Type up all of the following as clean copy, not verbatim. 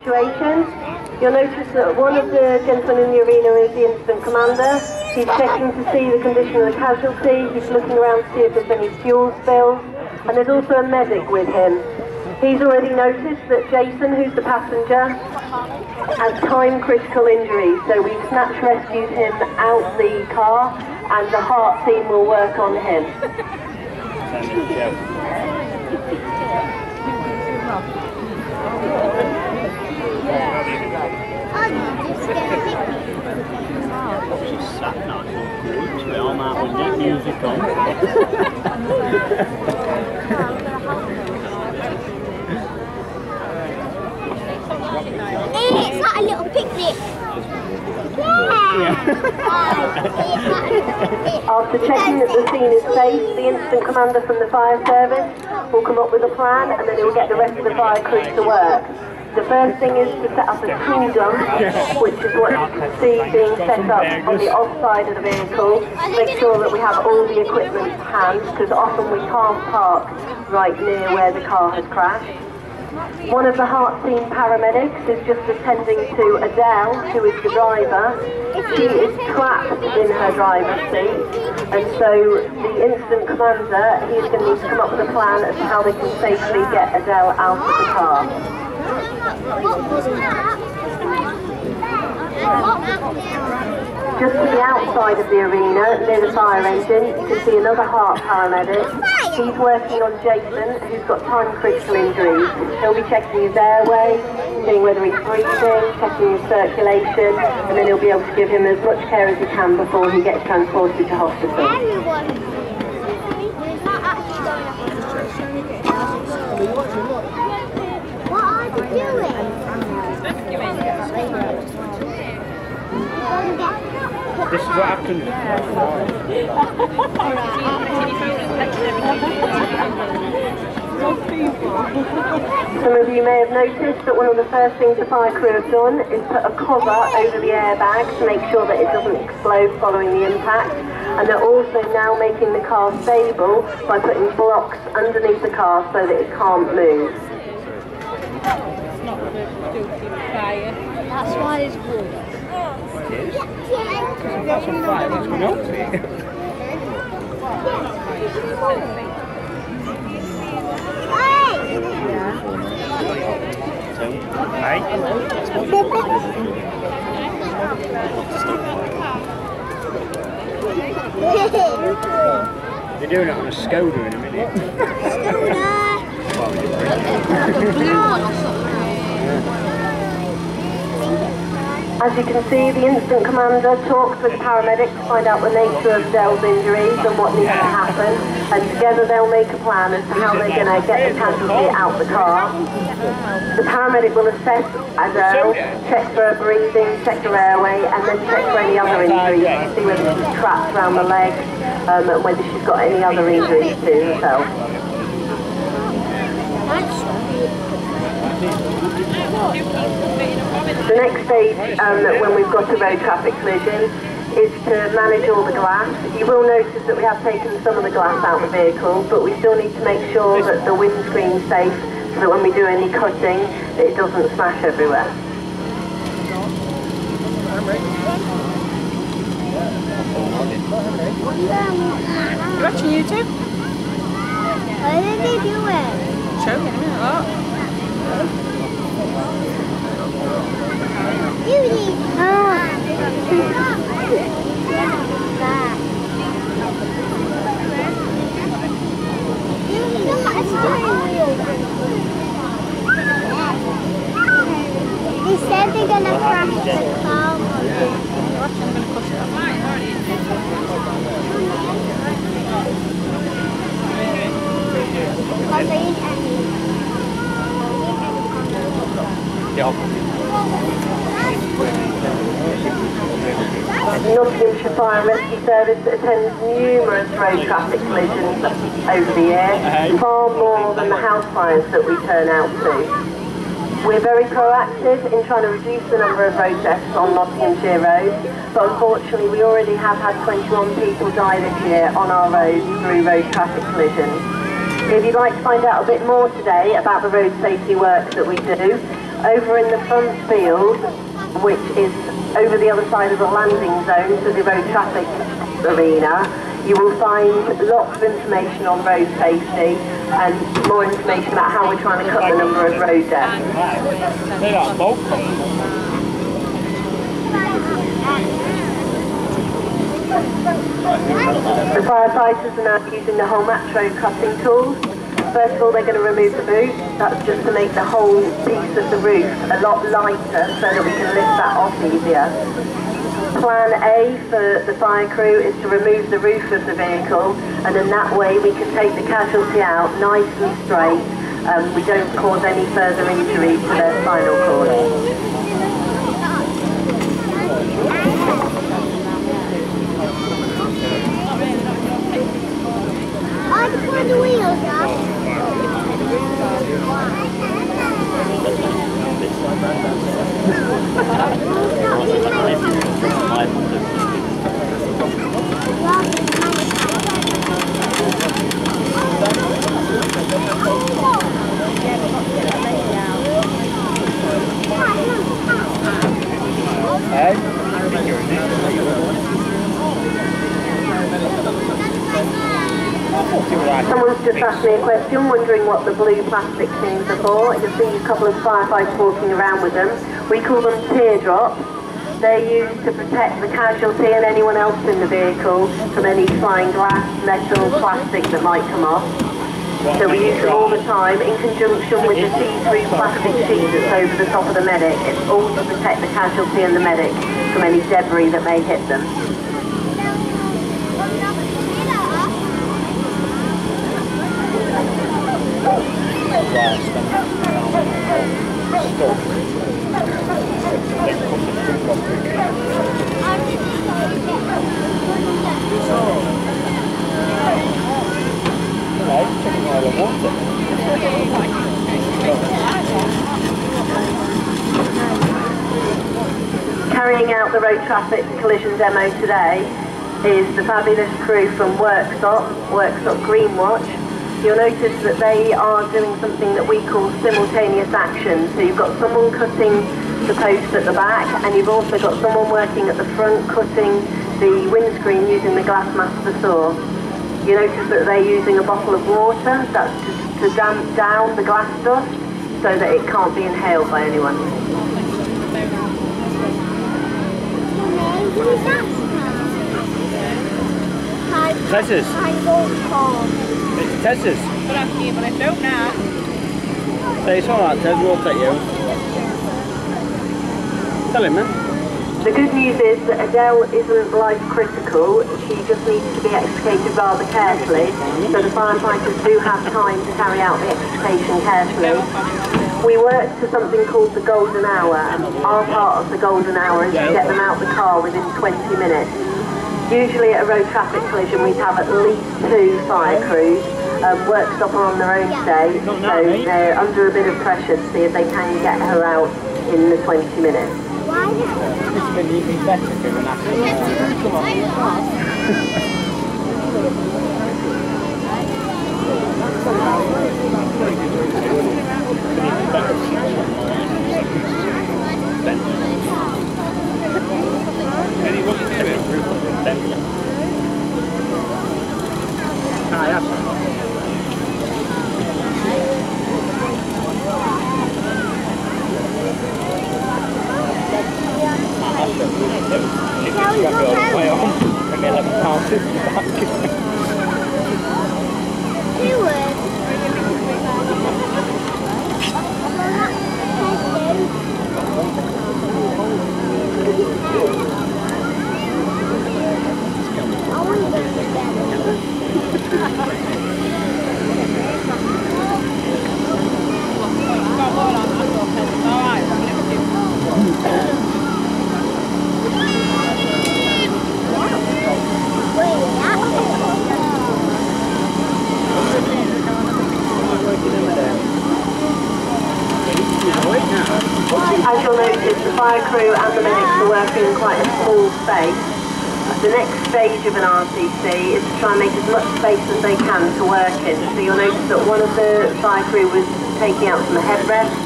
Situation. You'll notice that one of the gentlemen in the arena is the incident commander. He's checking to see the condition of the casualty. He's looking around to see if there's any fuel spills. And there's also a medic with him. He's already noticed that Jason, who's the passenger, has time-critical injuries. So we've snatch rescued him out the car and the heart team will work on him. She's sat nice little groups with all that with that music on. It's like a little picnic. After checking that the scene is safe, the incident commander from the fire service will come up with a plan and then he will get the rest of the fire crew to work. The first thing is to set up a tool dump, which is what you can see being set up on the off side of the vehicle. Make sure that we have all the equipment to hand, because often we can't park right near where the car has crashed. One of the heart team paramedics is just attending to Adele, who is the driver. She is trapped in her driver's seat, and so the incident commander, he's going to need to come up with a plan as to how they can safely get Adele out of the car. Just to the outside of the arena, near the fire engine, you can see another heart paramedic. He's working on Jason, who's got time-critical injuries. He'll be checking his airway, seeing whether he's breathing, checking his circulation, and then he'll be able to give him as much care as he can before he gets transported to hospital. What are you doing? This is what happened. Some of you may have noticed that one of the first things the fire crew have done is put a cover over the airbag to make sure that it doesn't explode following the impact. And they're also now making the car stable by putting blocks underneath the car so that it can't move. That's why it's wood. That's on fire, that's going on to it. Hey? They're doing it on a Skoda in a minute. As you can see, the incident commander talks with the paramedic to find out the nature of Dell's injuries and what needs to happen, and together they'll make a plan as to how they're going to get the casualty out the car. The paramedic will assess Adele, check for her breathing, check her airway, and then check for any other injuries to see whether she's trapped around the leg and whether she's got any other injuries to herself. The next stage, when we've got a road traffic collision, is to manage all the glass. You will notice that we have taken some of the glass out of the vehicle, but we still need to make sure that the windscreen's safe so that when we do any cutting, it doesn't smash everywhere. You watching YouTube? What did they do it? Show me in a minute. Oh. Beauty! They said they're gonna crash the car. The Nottinghamshire Fire and Rescue Service attends numerous road traffic collisions over the year, far more than the house fires that we turn out to. We're very proactive in trying to reduce the number of road deaths on Nottinghamshire roads, but unfortunately we already have had 21 people die this year on our roads through road traffic collisions. If you'd like to find out a bit more today about the road safety work that we do, Over in the front field, which is over the other side of the landing zone to the road traffic arena, you will find lots of information on road safety and more information about how we're trying to cut the number of road deaths. The firefighters are now using the whole metro cutting tools. First of all, they're going to remove the boot. That's just to make the whole piece of the roof a lot lighter so that we can lift that off easier. Plan A for the fire crew is to remove the roof of the vehicle, and then that way we can take the casualty out nice and straight. We don't cause any further injury to their spinal cord. I can put the wheels up. Someone's just asked me a question, wondering what the blue plastic things are for. You can see a couple of firefighters walking around with them. We call them teardrops. They're used to protect the casualty and anyone else in the vehicle from any flying glass, metal, plastic that might come off. So we use them all the time in conjunction with the see-through plastic sheet that's over the top of the medic. It's all to protect the casualty and the medic from any debris that may hit them. Carrying out the road traffic collision demo today is the fabulous crew from Workshop Greenwatch. You'll notice that they are doing something that we call simultaneous action. So you've got someone cutting the post at the back, and you've also got someone working at the front cutting the windscreen using the Glassmaster saw. You notice that they're using a bottle of water, that's to damp down the glass dust so that it can't be inhaled by anyone. Tess's. It's Tess's. But I don't now. Hey, it's alright, Tess, we'll take you. Tell him, man. The good news is that Adele isn't life critical, she just needs to be extricated rather carefully, so the firefighters do have time to carry out the extrication carefully. We work to something called the golden hour, and our part of the golden hour is to get them out the car within 20 minutes. Usually at a road traffic collision we'd have at least 2 fire crews. Workshop are on their own today, so they're under a bit of pressure to see if they can get her out in the 20 minutes. It's been even better if you're an accident. Come As you'll notice, the fire crew and the medics are working in quite a small space. The next stage of an RCC is to try and make as much space as they can to work in. So you'll notice that one of the fire crew was taking out some headrests,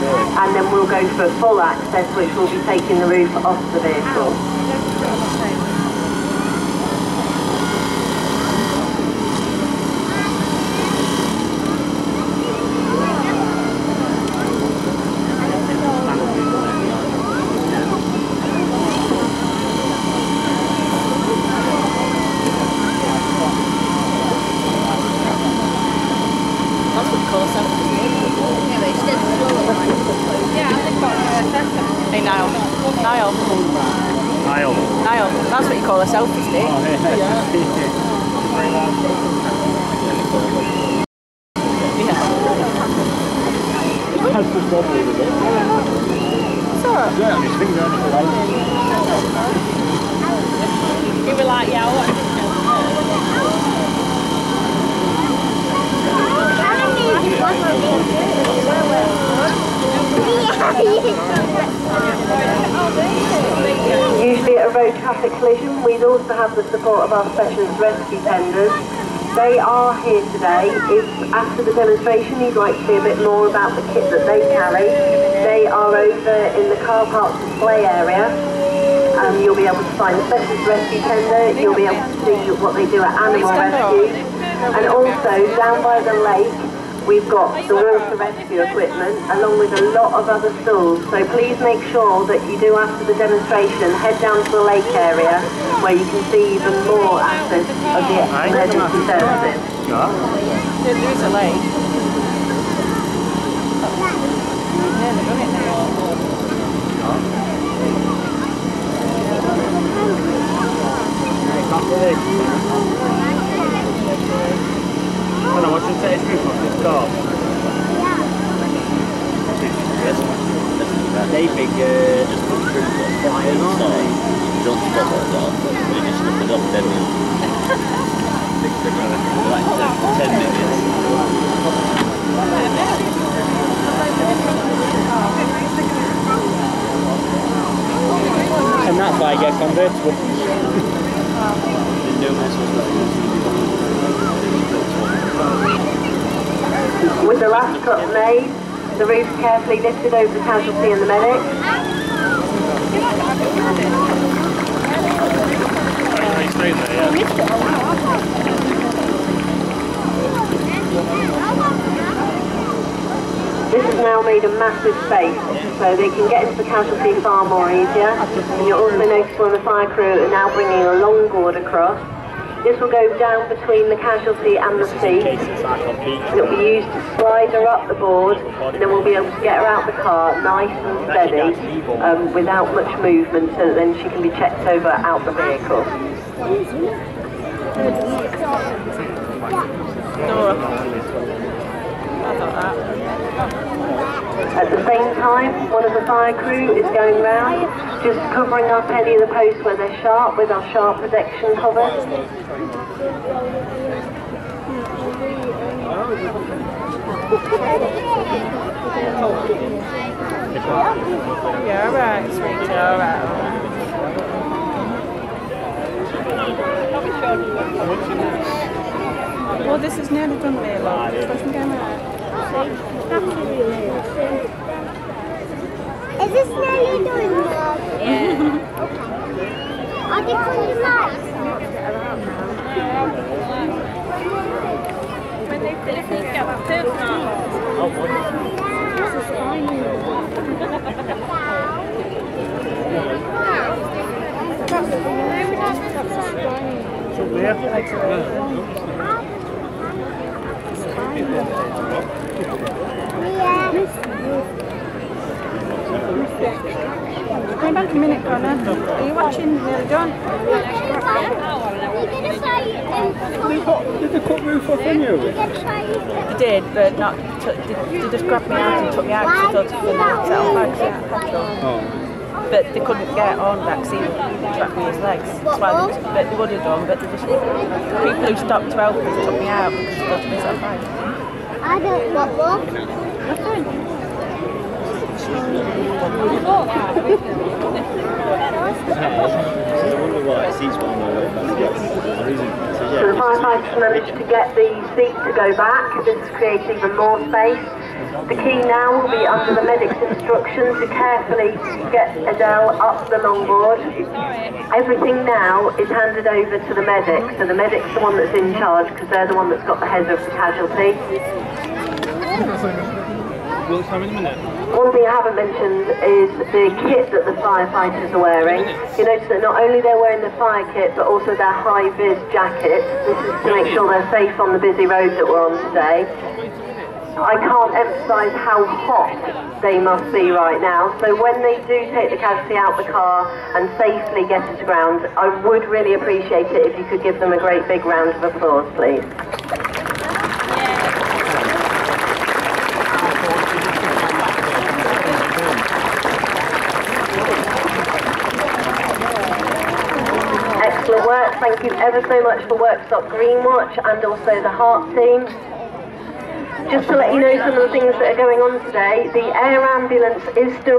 and then we'll go for full access, which will be taking the roof off the vehicle. Niall, that's what you call a selfie stick. Oh, yeah. That's the problem with it. So, Yeah, and his finger on the light. you were like, yeah, what? Usually at a road traffic collision, we'd also have the support of our specialist rescue tenders. They are here today. If after the demonstration you'd like to see a bit more about the kit that they carry, they are over in the car park display area. You'll be able to find the specialist rescue tender, you'll be able to see what they do at animal rescue. And also down by the lake, we've got the water rescue equipment along with a lot of other stalls. So please make sure that you do after the demonstration head down to the lake area where you can see even more aspects of the emergency services. There is a lake. Yeah, they've done it now. I don't know, what's the taste roof off this car? They big just put through fire inside. Don't stop like that. They just look it up then like 10 minutes. And that's why I get convertible. With the last cut made, the roof carefully lifted over the casualty and the medic. This has now made a massive space, so they can get into the casualty far more easier. And you'll also notice one of the fire crew are now bringing a longboard across. This will go down between the casualty and the seat. It will be used to slide her up the board, and then we'll be able to get her out the car nice and steady, without much movement, so that then she can be checked over out the vehicle. At the same time, one of the fire crew is going round, just covering up any of the posts where they're sharp with our sharp protection cover. Yeah, alright, sweetie, alright. Well, this is nearly done, Mila. It doesn't go right. Is this nearly doing that? Yeah. Are they coming back? When they finish, they get that too. Come back a minute, Connor. Are you watching Nearly Done? Did they cut roof off in you? They did, but not. They just grabbed me out and took me out because I thought it was going to set on back petrol. But they couldn't get on back seat and track me his legs. That's why they would have done, but they just, people who stopped to help us took me out because they thought it was set on fire. I don't want more. So the firefighters managed to get the seat to go back. This has created even more space. The key now will be under the medic's instructions to carefully get Adele up the longboard. Everything now is handed over to the medic, so the medic's the one that's in charge because they're the one that's got the head of the casualty. One thing I haven't mentioned is the kit that the firefighters are wearing. You notice that not only they're wearing the fire kit, but also their high-vis jackets. This is to make sure they're safe on the busy road that we're on today. I can't emphasise how hot they must be right now, so when they do take the casualty out the car and safely get it to ground, I would really appreciate it if you could give them a great big round of applause, please. Excellent work, thank you ever so much for Workstop Greenwatch and also the Heart team. Just to let you know some of the things that are going on today, the air ambulance is still